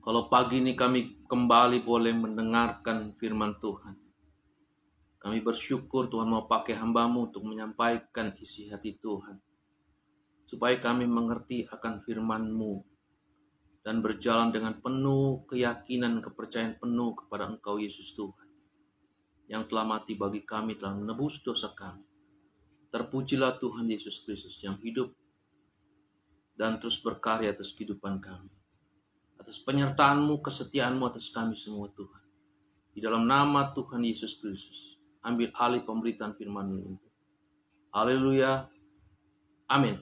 Kalau pagi ini kami kembali boleh mendengarkan firman Tuhan, kami bersyukur Tuhan mau pakai hamba-Mu untuk menyampaikan isi hati Tuhan, supaya kami mengerti akan firman-Mu dan berjalan dengan penuh keyakinan, kepercayaan penuh kepada Engkau Yesus Tuhan, yang telah mati bagi kami, telah menebus dosa kami. Terpujilah Tuhan Yesus Kristus yang hidup dan terus berkarya atas kehidupan kami. Atas penyertaan-Mu, kesetiaan-Mu atas kami semua Tuhan. Di dalam nama Tuhan Yesus Kristus, ambil alih pemberitaan firman-Mu itu. Haleluya. Amin.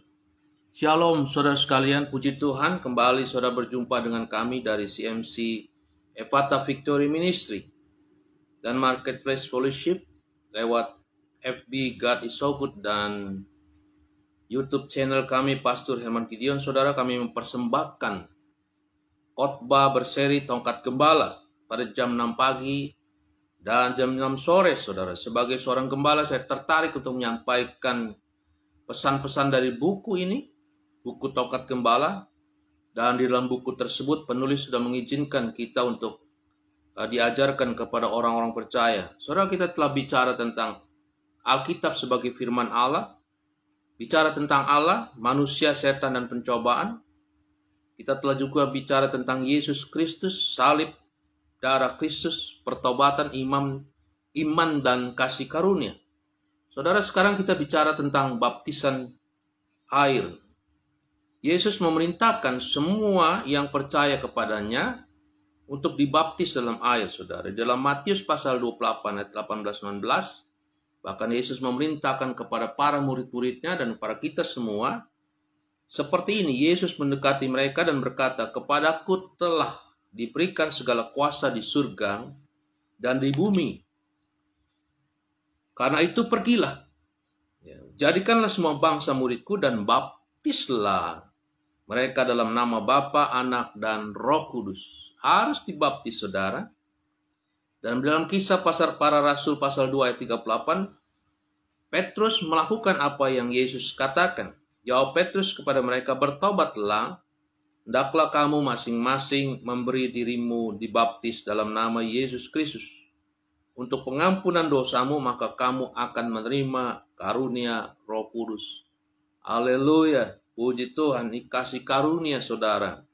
Shalom saudara sekalian, puji Tuhan, kembali saudara berjumpa dengan kami dari CMC Ephata Victory Ministry dan Marketplace Fellowship lewat FB God is so good dan YouTube channel kami Pastor Herman Gideon. Saudara, kami mempersembahkan khotbah berseri Tongkat Gembala pada jam 6 pagi dan jam 6 sore, saudara. Sebagai seorang gembala, saya tertarik untuk menyampaikan pesan-pesan dari buku ini, buku Tongkat Gembala. Dan di dalam buku tersebut, penulis sudah mengizinkan kita untuk diajarkan kepada orang-orang percaya. Saudara, kita telah bicara tentang Alkitab sebagai firman Allah, bicara tentang Allah, manusia, setan, dan pencobaan. Kita telah juga bicara tentang Yesus Kristus, salib, darah Kristus, pertobatan, iman dan kasih karunia. Saudara, sekarang kita bicara tentang baptisan air. Yesus memerintahkan semua yang percaya kepadanya untuk dibaptis dalam air, saudara. Dalam Matius pasal 28 ayat 18-19, bahkan Yesus memerintahkan kepada para murid-muridnya dan kepada kita semua, seperti ini, Yesus mendekati mereka dan berkata, "Kepadaku telah diberikan segala kuasa di surga dan di bumi. Karena itu pergilah, jadikanlah semua bangsa muridku dan baptislah mereka dalam nama Bapa, Anak, dan Roh Kudus." Harus dibaptis, saudara. Dan dalam Kisah Para Rasul pasal 2 ayat 38, Petrus melakukan apa yang Yesus katakan. Jawab Petrus kepada mereka, "Bertobatlah, hendaklah kamu masing-masing memberi dirimu dibaptis dalam nama Yesus Kristus untuk pengampunan dosamu, maka kamu akan menerima karunia Roh Kudus." Haleluya, puji Tuhan, ini kasih karunia, saudara.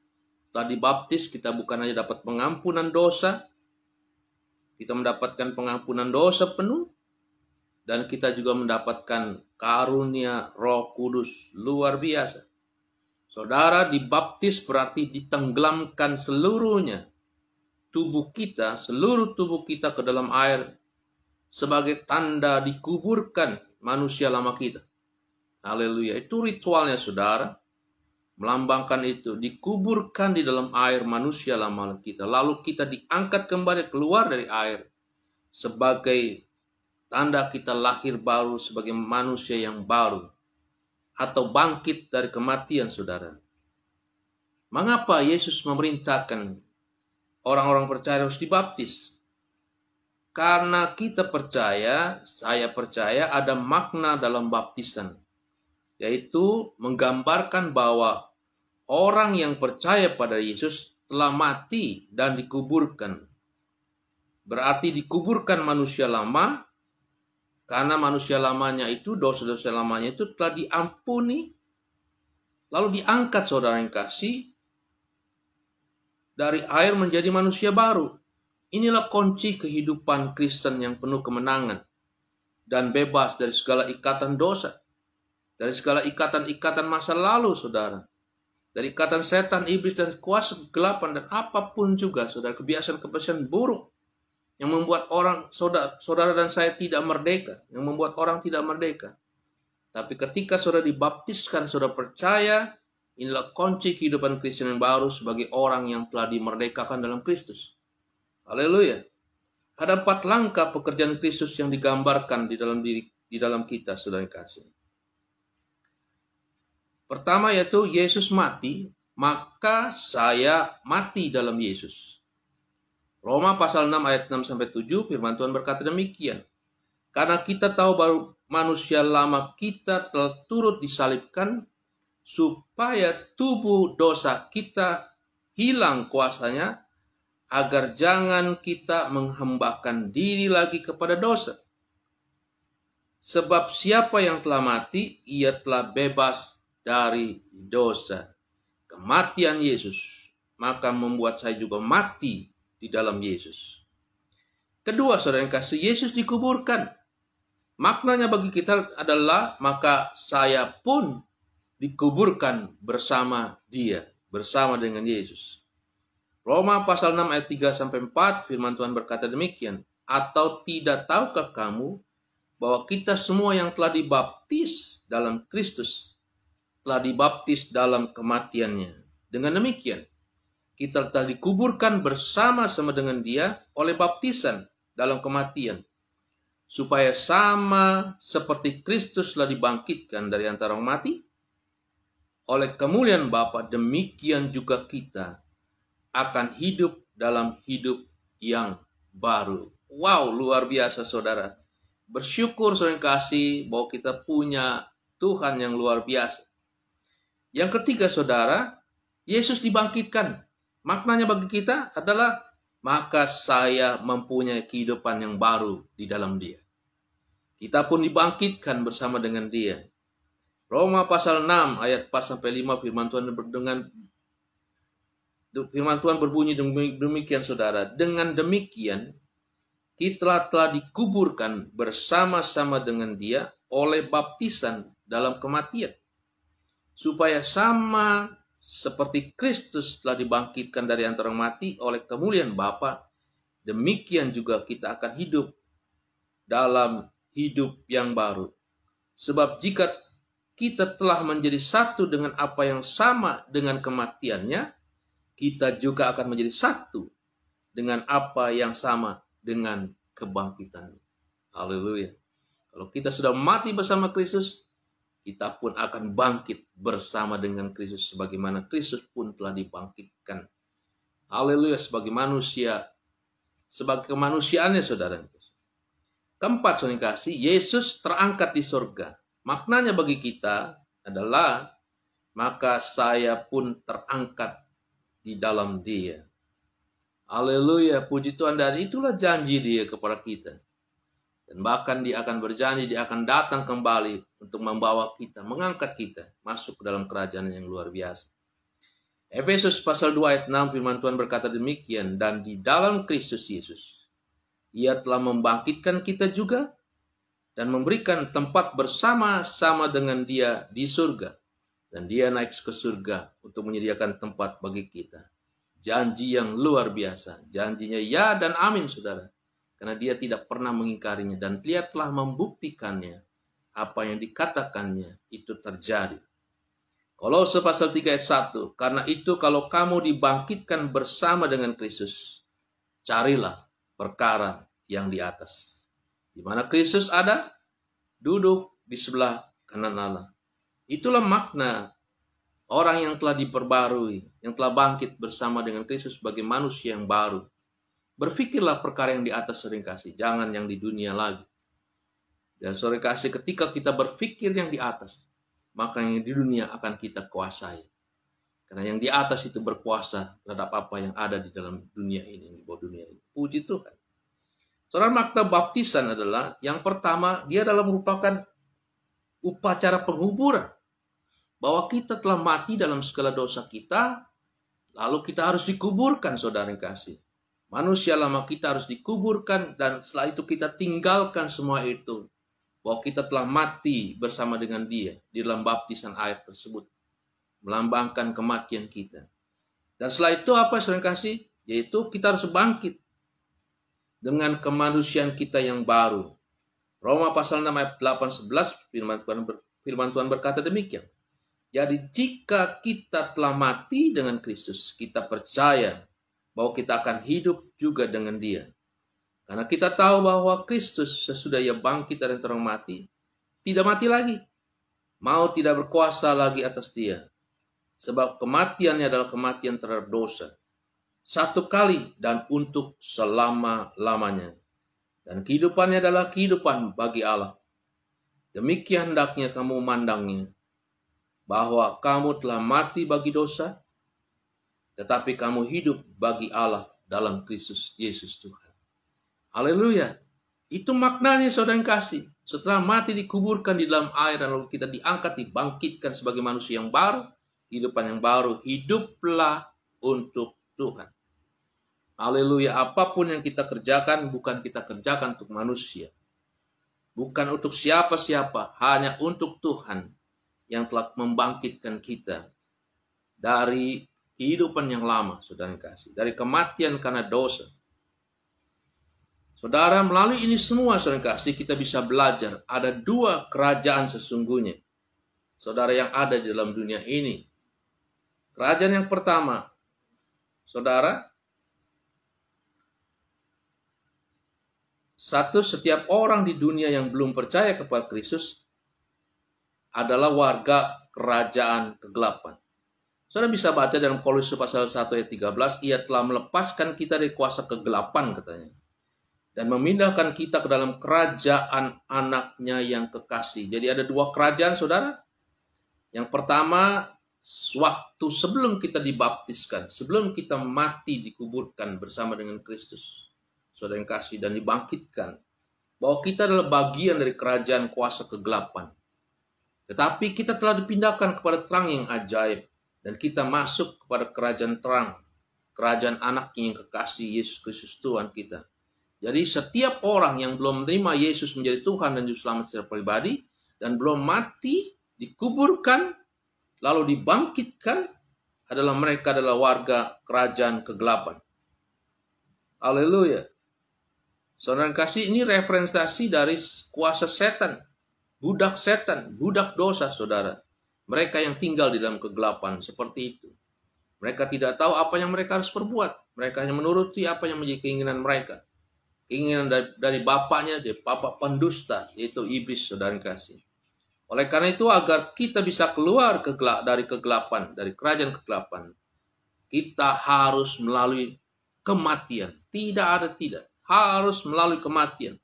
Setelah dibaptis, kita bukan hanya dapat pengampunan dosa, kita mendapatkan pengampunan dosa penuh, dan kita juga mendapatkan karunia Roh Kudus luar biasa. Saudara, dibaptis berarti ditenggelamkan seluruhnya tubuh kita, seluruh tubuh kita ke dalam air sebagai tanda dikuburkan manusia lama kita. Haleluya, itu ritualnya, saudara. Melambangkan itu, dikuburkan di dalam air manusia lama kita. Lalu kita diangkat kembali keluar dari air sebagai tanda kita lahir baru sebagai manusia yang baru atau bangkit dari kematian, saudara. Mengapa Yesus memerintahkan orang-orang percaya harus dibaptis? Karena kita percaya, saya percaya ada makna dalam baptisan, yaitu menggambarkan bahwa orang yang percaya pada Yesus telah mati dan dikuburkan. Berarti dikuburkan manusia lama, karena manusia lamanya itu, dosa-dosa lamanya itu telah diampuni, lalu diangkat, saudara yang kasih, dari air menjadi manusia baru. Inilah kunci kehidupan Kristen yang penuh kemenangan dan bebas dari segala ikatan dosa, dari segala ikatan-ikatan masa lalu, saudara, dari ikatan setan, iblis, dan kuasa kegelapan, dan apapun juga, saudara, kebiasaan-kebiasaan buruk yang membuat orang, saudara dan saya tidak merdeka, yang membuat orang tidak merdeka. Tapi ketika saudara dibaptiskan, saudara percaya, inilah kunci kehidupan Kristen yang baru sebagai orang yang telah dimerdekakan dalam Kristus. Haleluya. Ada 4 langkah pekerjaan Kristus yang digambarkan di dalam kita, saudara kasih. Pertama yaitu Yesus mati, maka saya mati dalam Yesus. Roma pasal 6 ayat 6-7 firman Tuhan berkata demikian. Karena kita tahu baru manusia lama kita telah turut disalibkan supaya tubuh dosa kita hilang kuasanya, agar jangan kita menghambakan diri lagi kepada dosa. Sebab siapa yang telah mati, ia telah bebas dari dosa. Kematian Yesus maka membuat saya juga mati di dalam Yesus. Kedua, saudara yang kasih, Yesus dikuburkan. Maknanya bagi kita adalah maka saya pun dikuburkan bersama dia, bersama dengan Yesus. Roma pasal 6 ayat 3-4 firman Tuhan berkata demikian. Atau tidak tahukah kamu bahwa kita semua yang telah dibaptis dalam Kristus telah dibaptis dalam kematiannya. Dengan demikian, kita telah dikuburkan bersama-sama dengan dia oleh baptisan dalam kematian. Supaya sama seperti Kristus telah dibangkitkan dari antara orang mati, oleh kemuliaan Bapa, demikian juga kita akan hidup dalam hidup yang baru. Wow, luar biasa saudara. Bersyukur saudara yang kasih bahwa kita punya Tuhan yang luar biasa. Yang ketiga saudara, Yesus dibangkitkan. Maknanya bagi kita adalah maka saya mempunyai kehidupan yang baru di dalam dia. Kita pun dibangkitkan bersama dengan dia. Roma pasal 6 ayat 4-5 firman Tuhan berbunyi demikian saudara. Dengan demikian kita telah dikuburkan bersama-sama dengan dia oleh baptisan dalam kematian. Supaya sama seperti Kristus telah dibangkitkan dari antara orang mati oleh kemuliaan Bapa, demikian juga kita akan hidup dalam hidup yang baru. Sebab jika kita telah menjadi satu dengan apa yang sama dengan kematiannya, kita juga akan menjadi satu dengan apa yang sama dengan kebangkitannya. Haleluya. Kalau kita sudah mati bersama Kristus, kita pun akan bangkit bersama dengan Kristus. Sebagaimana Kristus pun telah dibangkitkan. Haleluya, sebagai manusia. Sebagai kemanusiaannya saudara. Keempat, saudara kasih, Yesus terangkat di surga. Maknanya bagi kita adalah maka saya pun terangkat di dalam dia. Haleluya, puji Tuhan. Dan itulah janji dia kepada kita. Dan bahkan dia akan berjanji, dia akan datang kembali untuk membawa kita, mengangkat kita masuk ke dalam kerajaan yang luar biasa. Efesus pasal 2 ayat 6 firman Tuhan berkata demikian. Dan di dalam Kristus Yesus, ia telah membangkitkan kita juga dan memberikan tempat bersama-sama dengan dia di surga. Dan dia naik ke surga untuk menyediakan tempat bagi kita. Janji yang luar biasa. Janjinya ya dan amin saudara. Karena dia tidak pernah mengingkarinya. Dan dia telah membuktikannya. Apa yang dikatakannya itu terjadi. Kolose pasal 3 ayat 1. Karena itu kalau kamu dibangkitkan bersama dengan Kristus, carilah perkara yang di atas. Di mana Kristus ada, duduk di sebelah kanan Allah. Itulah makna orang yang telah diperbarui, yang telah bangkit bersama dengan Kristus sebagai manusia yang baru. Berfikirlah perkara yang di atas sering kasih, jangan yang di dunia lagi. Dan sering kasih, ketika kita berfikir yang di atas, maka yang di dunia akan kita kuasai. Karena yang di atas itu berkuasa terhadap apa yang ada di dalam dunia ini, di bawah dunia ini. Puji Tuhan. Saudara, makna baptisan adalah yang pertama, dia adalah merupakan upacara penghuburan. Bahwa kita telah mati dalam segala dosa kita, lalu kita harus dikuburkan, saudara yang kasih. Manusia lama kita harus dikuburkan, dan setelah itu kita tinggalkan semua itu. Bahwa kita telah mati bersama dengan dia di dalam baptisan air tersebut. Melambangkan kematian kita. Dan setelah itu apa, saudara yang kasih? Yaitu kita harus bangkit dengan kemanusiaan kita yang baru. Roma pasal 6 ayat 8-11 firman Tuhan berkata demikian. Jadi jika kita telah mati dengan Kristus, kita percaya bahwa kita akan hidup juga dengan dia. Karena kita tahu bahwa Kristus sesudah ia bangkit dari antara orang mati, tidak mati lagi. Maut tidak berkuasa lagi atas dia. Sebab kematiannya adalah kematian terhadap dosa. Satu kali dan untuk selama-lamanya. Dan kehidupannya adalah kehidupan bagi Allah. Demikian hendaknya kamu memandangnya. Bahwa kamu telah mati bagi dosa. tetapi kamu hidup bagi Allah dalam Kristus Yesus Tuhan. Haleluya. Itu maknanya saudara yang kasih. Setelah mati dikuburkan di dalam air dan lalu kita diangkat, dibangkitkan sebagai manusia yang baru, kehidupan yang baru, hiduplah untuk Tuhan. Haleluya. Apapun yang kita kerjakan bukan kita kerjakan untuk manusia. Bukan untuk siapa-siapa, hanya untuk Tuhan yang telah membangkitkan kita dari kehidupan yang lama, saudara yang kasih, dari kematian karena dosa. Saudara, melalui ini semua, saudara yang kasih, kita bisa belajar ada dua kerajaan sesungguhnya, saudara, yang ada di dalam dunia ini. Kerajaan yang pertama, saudara, setiap orang di dunia yang belum percaya kepada Kristus adalah warga kerajaan kegelapan. Saudara bisa baca dalam Kolose pasal 1 ayat 13, ia telah melepaskan kita dari kuasa kegelapan, katanya, dan memindahkan kita ke dalam kerajaan anaknya yang kekasih. Jadi ada dua kerajaan, saudara. Yang pertama, waktu sebelum kita dibaptiskan, sebelum kita mati dikuburkan bersama dengan Kristus, saudara yang kasih, dan dibangkitkan, bahwa kita adalah bagian dari kerajaan kuasa kegelapan. Tetapi kita telah dipindahkan kepada terang yang ajaib, dan kita masuk kepada kerajaan terang, kerajaan anaknya yang kekasih, Yesus Kristus Tuhan kita. Jadi setiap orang yang belum menerima Yesus menjadi Tuhan dan Juru Selamat secara pribadi, dan belum mati, dikuburkan, lalu dibangkitkan, mereka adalah warga kerajaan kegelapan. Haleluya. Saudara kasih, ini referensi dari kuasa setan, budak dosa, saudara. Mereka yang tinggal di dalam kegelapan seperti itu. Mereka tidak tahu apa yang mereka harus perbuat. Mereka hanya menuruti apa yang menjadi keinginan mereka. Keinginan dari bapaknya, dari bapak pendusta, yaitu iblis, saudara kasih. Oleh karena itu, agar kita bisa keluar dari kegelapan, dari kerajaan kegelapan, kita harus melalui kematian. Tidak. Harus melalui kematian.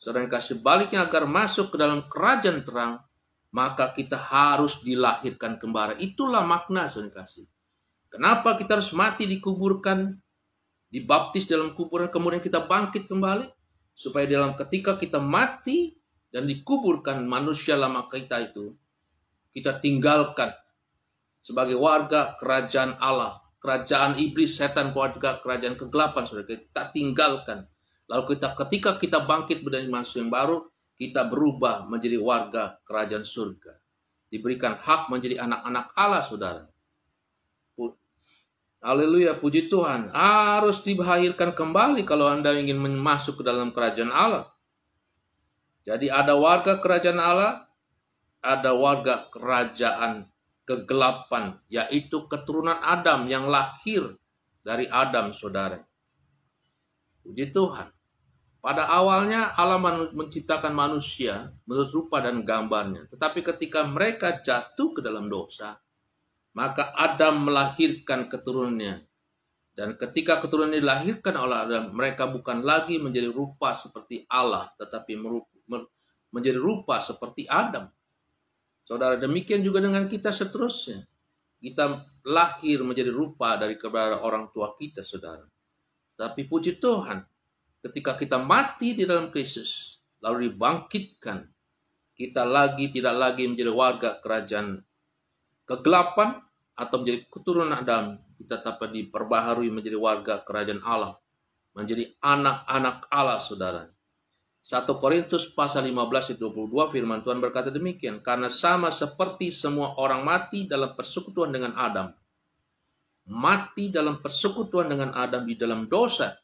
Saudara yang kasih, baliknya agar masuk ke dalam kerajaan terang, maka kita harus dilahirkan kembali. Itulah makna, saudara yang kasih. Kenapa kita harus mati, dikuburkan, dibaptis dalam kuburan, kemudian kita bangkit kembali? Supaya dalam ketika kita mati dan dikuburkan, manusia lama kita itu, kita tinggalkan sebagai warga kerajaan Allah. Kerajaan iblis, setan, warga kerajaan kegelapan, saudara, kita tinggalkan. Lalu ketika kita bangkit menjadi manusia yang baru, kita berubah menjadi warga kerajaan surga. Diberikan hak menjadi anak-anak Allah, saudara. Haleluya, puji Tuhan. Harus dilahirkan kembali kalau Anda ingin masuk ke dalam kerajaan Allah. Jadi ada warga kerajaan Allah, ada warga kerajaan kegelapan, yaitu keturunan Adam yang lahir dari Adam, saudara. Puji Tuhan. Pada awalnya Allah menciptakan manusia menurut rupa dan gambarnya. Tetapi ketika mereka jatuh ke dalam dosa, maka Adam melahirkan keturunannya. Dan ketika keturunannya dilahirkan oleh Adam, mereka bukan lagi menjadi rupa seperti Allah, tetapi menjadi rupa seperti Adam. Saudara, demikian juga dengan kita seterusnya. Kita lahir menjadi rupa dari kepada orang tua kita, saudara. Tapi puji Tuhan, ketika kita mati di dalam Kristus, lalu dibangkitkan, kita tidak lagi menjadi warga kerajaan kegelapan atau menjadi keturunan Adam. Kita dapat diperbaharui menjadi warga kerajaan Allah, menjadi anak-anak Allah, saudara. 1 Korintus pasal 15 ayat 22 firman Tuhan berkata demikian, karena sama seperti semua orang mati dalam persekutuan dengan Adam, mati dalam persekutuan dengan Adam di dalam dosa,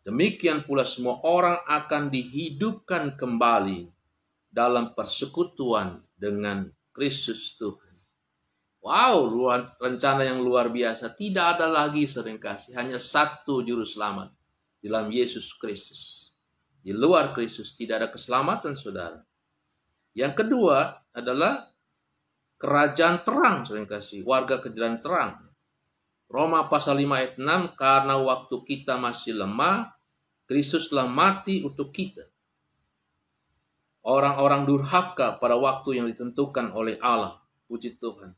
demikian pula semua orang akan dihidupkan kembali dalam persekutuan dengan Kristus Tuhan. Wow, rencana yang luar biasa. Tidak ada lagi, saudara kasih, hanya satu juru selamat dalam Yesus Kristus. Di luar Kristus tidak ada keselamatan, saudara. Yang kedua adalah kerajaan terang, saudara kasih, warga kerajaan terang. Roma pasal 5 ayat 6, karena waktu kita masih lemah, Kristus telah mati untuk kita. Orang-orang durhaka pada waktu yang ditentukan oleh Allah. Puji Tuhan.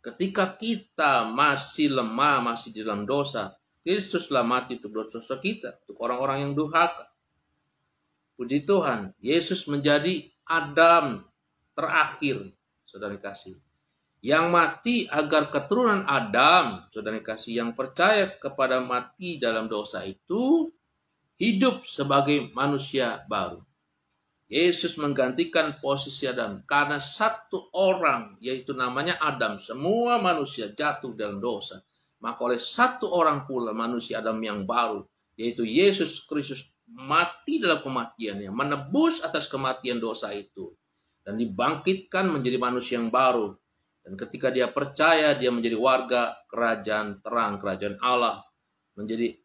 Ketika kita masih lemah, masih di dalam dosa, Kristuslah mati untuk dosa kita, untuk orang-orang yang durhaka. Puji Tuhan, Yesus menjadi Adam terakhir, saudara kasih. Yang mati agar keturunan Adam, saudara kasih, yang percaya kepada mati dalam dosa itu, hidup sebagai manusia baru. Yesus menggantikan posisi Adam karena satu orang, yaitu namanya Adam. Semua manusia jatuh dalam dosa. Maka oleh satu orang pula manusia Adam yang baru, yaitu Yesus Kristus, mati dalam kematiannya, menebus atas kematian dosa itu, dan dibangkitkan menjadi manusia yang baru. Dan ketika dia percaya, dia menjadi warga kerajaan terang, kerajaan Allah, menjadi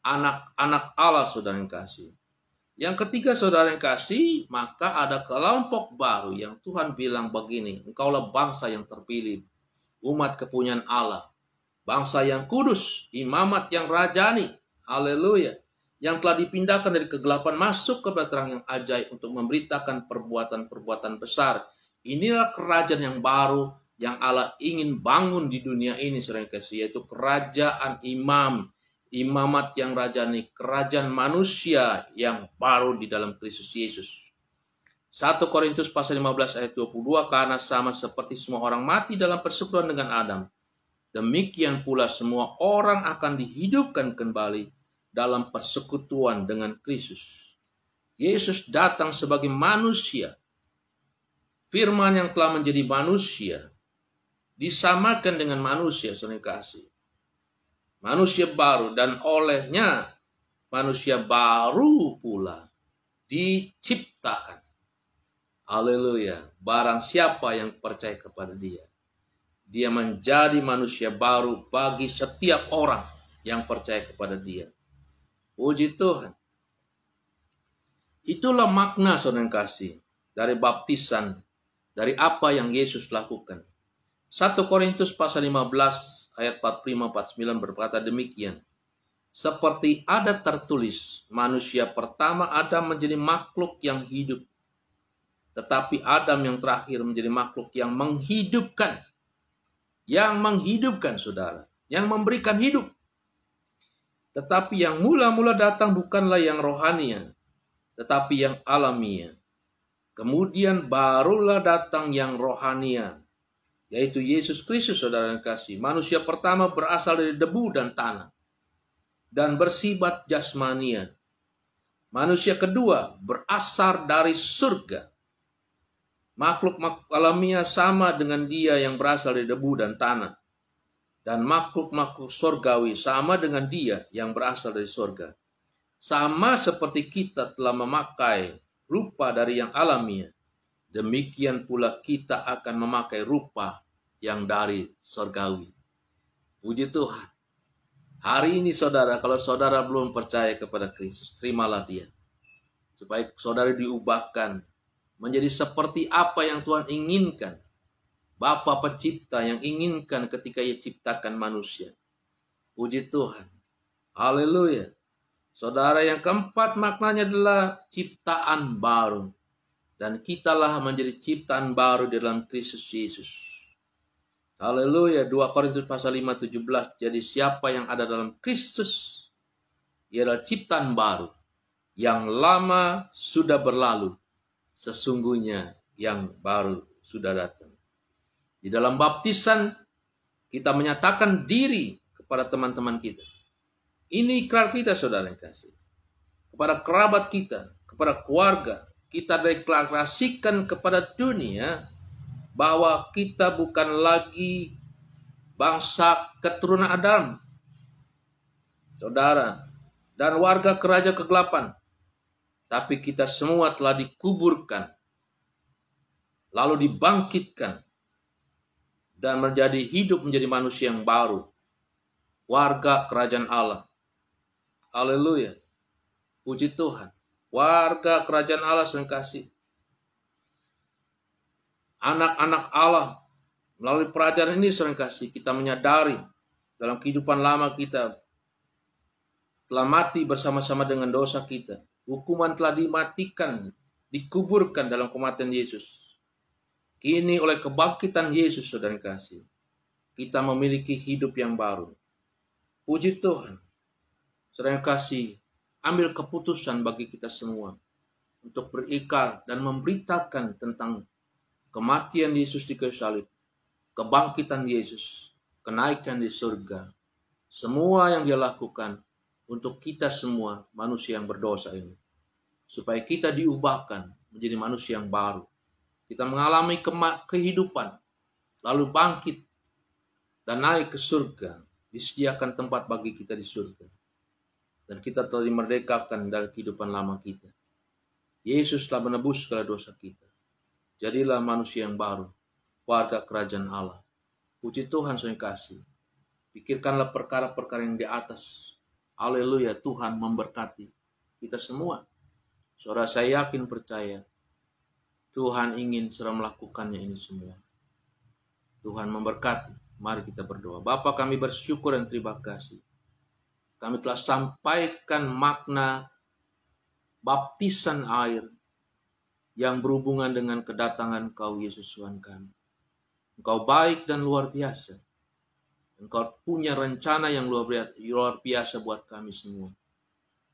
anak-anak Allah, saudara yang kasih. Yang ketiga, saudara yang kasih, maka ada kelompok baru yang Tuhan bilang begini, engkaulah bangsa yang terpilih, umat kepunyaan Allah, bangsa yang kudus, imamat yang rajani, haleluya, yang telah dipindahkan dari kegelapan masuk ke terang yang ajaib untuk memberitakan perbuatan-perbuatan besar. Inilah kerajaan yang baru yang Allah ingin bangun di dunia ini, saudara yang kasih, yaitu kerajaan imamat yang rajani, kerajaan manusia yang baru di dalam Kristus Yesus. 1 Korintus pasal 15 ayat 22, karena sama seperti semua orang mati dalam persekutuan dengan Adam, demikian pula semua orang akan dihidupkan kembali dalam persekutuan dengan Kristus. Yesus datang sebagai manusia. Firman yang telah menjadi manusia disamakan dengan manusia, saudara kasih. Manusia baru, dan olehnya manusia baru pula diciptakan. Haleluya. Barang siapa yang percaya kepada dia, dia menjadi manusia baru bagi setiap orang yang percaya kepada dia. Puji Tuhan. Itulah makna, saudara kasih, dari baptisan, dari apa yang Yesus lakukan. 1 Korintus pasal 15 ayat 45-49 berkata demikian. Seperti ada tertulis, manusia pertama Adam menjadi makhluk yang hidup. Tetapi Adam yang terakhir menjadi makhluk yang menghidupkan. Yang menghidupkan, saudara. Yang memberikan hidup. Tetapi yang mula-mula datang bukanlah yang rohania, tetapi yang alamiah. Kemudian barulah datang yang rohania, yaitu Yesus Kristus, saudara yang kasih. Manusia pertama berasal dari debu dan tanah, dan bersifat jasmania. Manusia kedua berasal dari surga. Makhluk-makhluk alamiah sama dengan dia yang berasal dari debu dan tanah. Dan makhluk-makhluk surgawi sama dengan dia yang berasal dari surga. Sama seperti kita telah memakai rupa dari yang alamiah, demikian pula kita akan memakai rupa yang dari surgawi. Puji Tuhan. Hari ini saudara, kalau saudara belum percaya kepada Kristus, terimalah dia. Supaya saudara diubahkan menjadi seperti apa yang Tuhan inginkan. Bapa pencipta yang inginkan ketika ia ciptakan manusia. Puji Tuhan. Haleluya. Saudara, yang keempat maknanya adalah ciptaan baru. Dan kitalah menjadi ciptaan baru di dalam Kristus Yesus. Haleluya. 2 Korintus pasal 5:17. Jadi siapa yang ada dalam Kristus, ia adalah ciptaan baru. Yang lama sudah berlalu, sesungguhnya yang baru sudah datang. Di dalam baptisan, kita menyatakan diri kepada teman-teman kita. Ini ikrar kita, saudara yang kasih. Kepada kerabat kita, kepada keluarga. Kita deklarasikan kepada dunia bahwa kita bukan lagi bangsa keturunan Adam, saudara, dan warga kerajaan kegelapan. Tapi kita semua telah dikuburkan, lalu dibangkitkan, dan hidup menjadi manusia yang baru. Warga kerajaan Allah. Haleluya. Puji Tuhan. Warga kerajaan Allah yang kasih. Anak-anak Allah. Melalui pelajaran ini sering kasih, kita menyadari dalam kehidupan lama kita telah mati bersama-sama dengan dosa kita. Hukuman telah dimatikan, dikuburkan dalam kematian Yesus. Kini oleh kebangkitan Yesus, saudara kasih, kita memiliki hidup yang baru. Puji Tuhan. Saudara kasih, ambil keputusan bagi kita semua untuk berikrar dan memberitakan tentang kematian Yesus di kayu salib, kebangkitan Yesus, kenaikan di surga. Semua yang dia lakukan untuk kita semua manusia yang berdosa ini. Supaya kita diubahkan menjadi manusia yang baru. Kita mengalami kehidupan, lalu bangkit dan naik ke surga. Disediakan tempat bagi kita di surga. Dan kita telah dimerdekakan dari kehidupan lama kita. Yesus telah menebus segala dosa kita. Jadilah manusia yang baru, warga kerajaan Allah. Puji Tuhan, saya kasih. Pikirkanlah perkara-perkara yang di atas. Haleluya, Tuhan memberkati kita semua. Saudara, saya yakin percaya Tuhan ingin segera melakukannya ini semua. Tuhan memberkati. Mari kita berdoa. Bapa, kami bersyukur dan terima kasih. Kami telah sampaikan makna baptisan air yang berhubungan dengan kedatangan Kau, Yesus Tuhan kami. Engkau baik dan luar biasa. Engkau punya rencana yang luar biasa buat kami semua.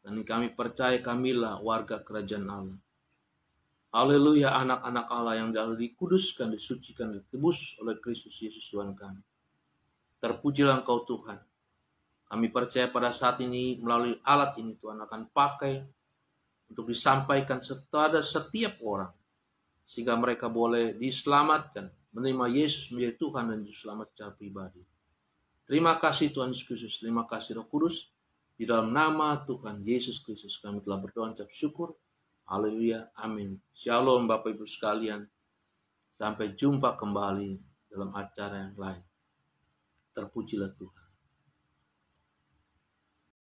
Dan kami percaya kamilah warga kerajaan Allah. Haleluya, anak-anak Allah yang dikuduskan, disucikan, ditebus oleh Kristus Yesus Tuhan kami. Terpujilah Engkau Tuhan. Kami percaya pada saat ini melalui alat ini Tuhan akan pakai untuk disampaikan kepada setiap orang. Sehingga mereka boleh diselamatkan, menerima Yesus menjadi Tuhan dan Juru Selamat secara pribadi. Terima kasih Tuhan Yesus Kristus, terima kasih Roh Kudus. Di dalam nama Tuhan Yesus Kristus kami telah berdoa dan syukur. Haleluya, amin. Shalom Bapak Ibu sekalian. Sampai jumpa kembali dalam acara yang lain. Terpujilah Tuhan.